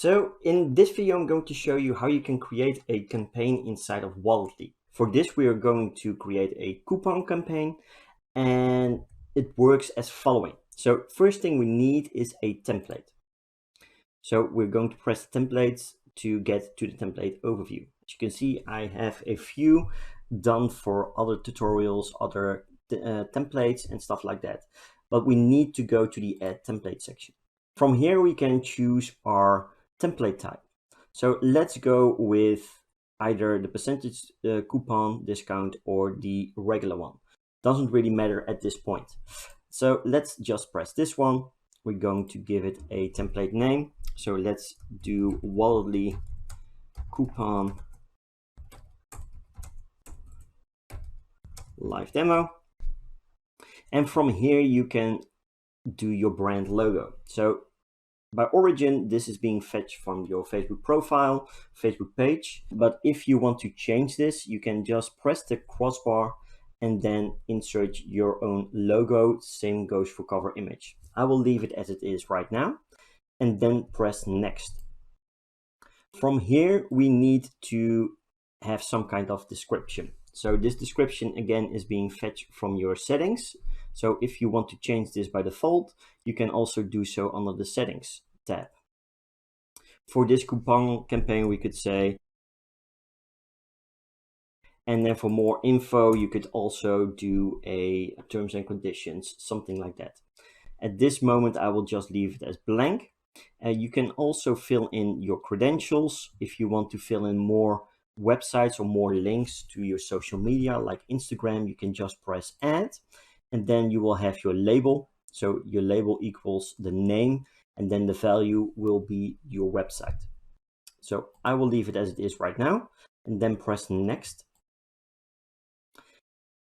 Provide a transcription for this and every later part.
So in this video, I'm going to show you how you can create a campaign inside of Walletly. For this, we are going to create a coupon campaign, and it works as following. So first thing we need is a template. So we're going to press templates to get to the template overview. As you can see, I have a few done for other tutorials, other templates and stuff like that. But we need to go to the add template section. From here, we can choose our template type. So let's go with either the percentage coupon discount or the regular one. Doesn't really matter at this point. So let's just press this one. We're going to give it a template name. So let's do Walletly coupon live demo. And from here, you can do your brand logo. So by origin, this is being fetched from your Facebook profile, Facebook page. But if you want to change this, you can just press the crossbar and then insert your own logo. Same goes for cover image. I will leave it as it is right now and then press next. From here, we need to have some kind of description. So this description again is being fetched from your settings. So if you want to change this by default, you can also do so under the settings tab. For this coupon campaign, we could say, and then for more info, you could also do a terms and conditions, something like that. At this moment, I will just leave it as blank. You can also fill in your credentials if you want to fill in more websites or more links to your social media like Instagram. You can just press add, and then you will have your label. So your label equals the name, and then the value will be your website. So I will leave it as it is right now and then press next.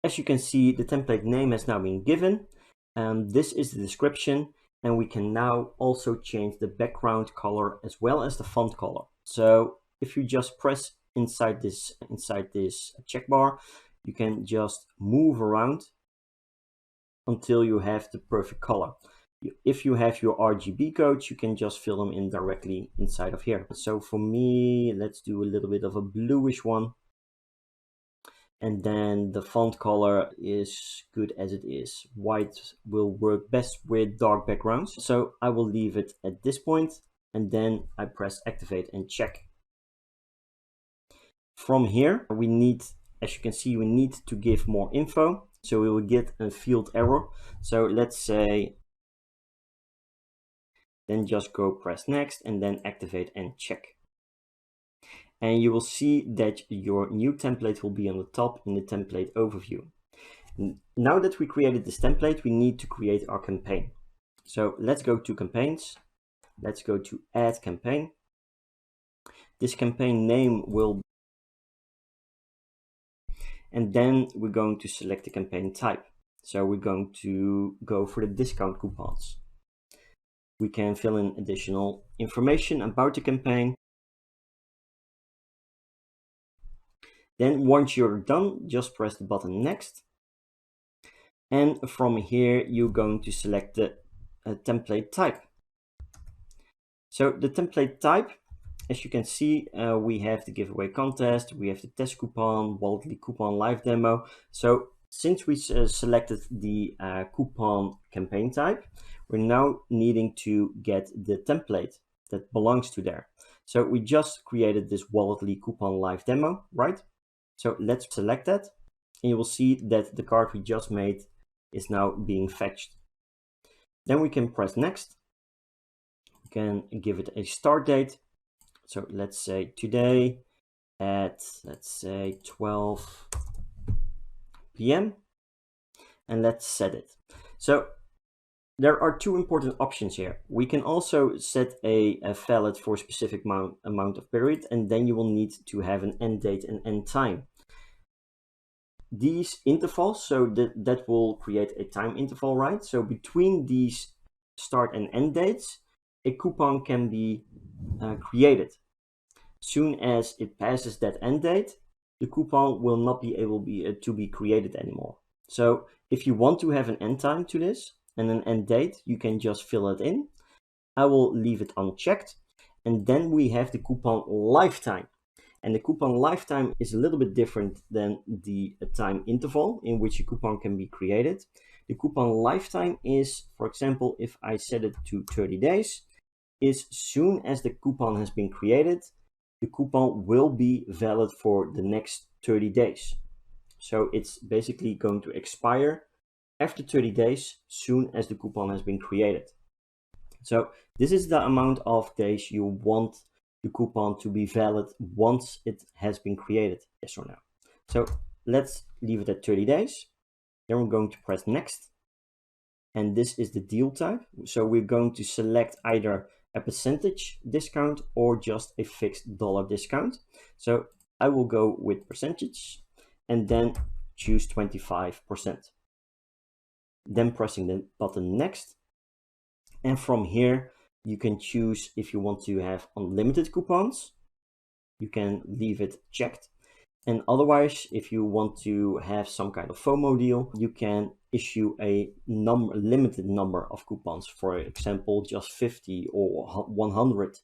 As you can see, the template name has now been given. This is the description, and we can now also change the background color as well as the font color. So if you just press inside this checkbar, you can just move around until you have the perfect color. If you have your RGB codes, you can just fill them in directly inside of here. So for me, let's do a little bit of a bluish one. And then the font color is good as it is. White will work best with dark backgrounds. So I will leave it at this point, and then I press activate and check. From here, we need, as you can see, we need to give more info. So we will get a field error. So let's say, then just go press next and then activate and check. And you will see that your new template will be on the top in the template overview. Now that we created this template, we need to create our campaign. So let's go to campaigns. Let's go to add campaign. This campaign name will, and then we're going to select the campaign type. So we're going to go for the discount coupons. We can fill in additional information about the campaign. Then once you're done, just press the button next. And from here, you're going to select the template type. So the template type, as you can see, we have the giveaway contest, we have the test coupon, Walletly coupon live demo. So since we selected the coupon campaign type, we're now needing to get the template that belongs to there. So we just created this Walletly coupon live demo, right? So let's select that, and you will see that the card we just made is now being fetched. Then we can press next. We can give it a start date. So let's say today at, let's say 12 p.m. and let's set it. So there are two important options here. We can also set a valid for a specific amount of period, and then you will need to have an end date and end time. These intervals, so that will create a time interval, right? So between these start and end dates, a coupon can be created. Soon as it passes that end date, the coupon will not be able to be created anymore. So if you want to have an end time to this and an end date, you can just fill it in. I will leave it unchecked. And then we have the coupon lifetime. And the coupon lifetime is a little bit different than the time interval in which a coupon can be created. The coupon lifetime is, for example, if I set it to 30 days, as soon as the coupon has been created, the coupon will be valid for the next 30 days. So it's basically going to expire after 30 days, soon as the coupon has been created. So this is the amount of days you want the coupon to be valid once it has been created, yes or no. So let's leave it at 30 days. Then we're going to press next. And this is the deal type. So we're going to select either a percentage discount or just a fixed dollar discount. So I will go with percentage and then choose 25%. Then pressing the button next. And from here, you can choose if you want to have unlimited coupons. You can leave it checked. And otherwise, if you want to have some kind of FOMO deal, you can issue a limited number of coupons, for example, just 50 or 100.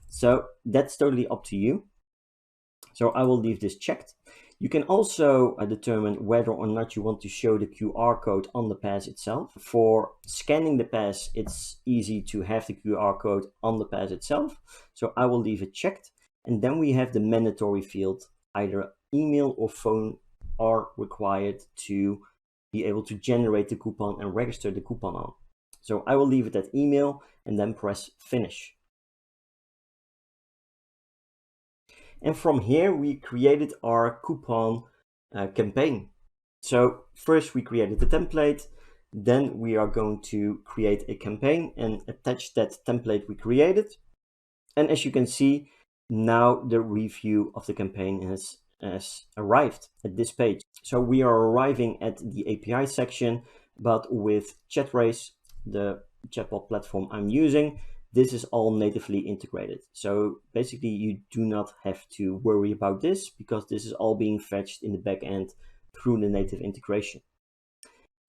So that's totally up to you. So I will leave this checked. You can also determine whether or not you want to show the QR code on the pass itself. For scanning the pass, it's easy to have the QR code on the pass itself. So I will leave it checked. And then we have the mandatory field. Either email or phone are required to be able to generate the coupon and register the coupon on. So I will leave it at email and then press finish. And from here, we created our coupon campaign. So first we created the template, then we are going to create a campaign and attach that template we created. And as you can see, now the review of the campaign has arrived at this page. So we are arriving at the API section, but with ChatRace, the chatbot platform I'm using, this is all natively integrated. So basically you do not have to worry about this because this is all being fetched in the backend through the native integration.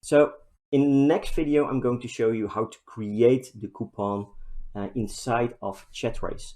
So in the next video, I'm going to show you how to create the coupon inside of ChatRace.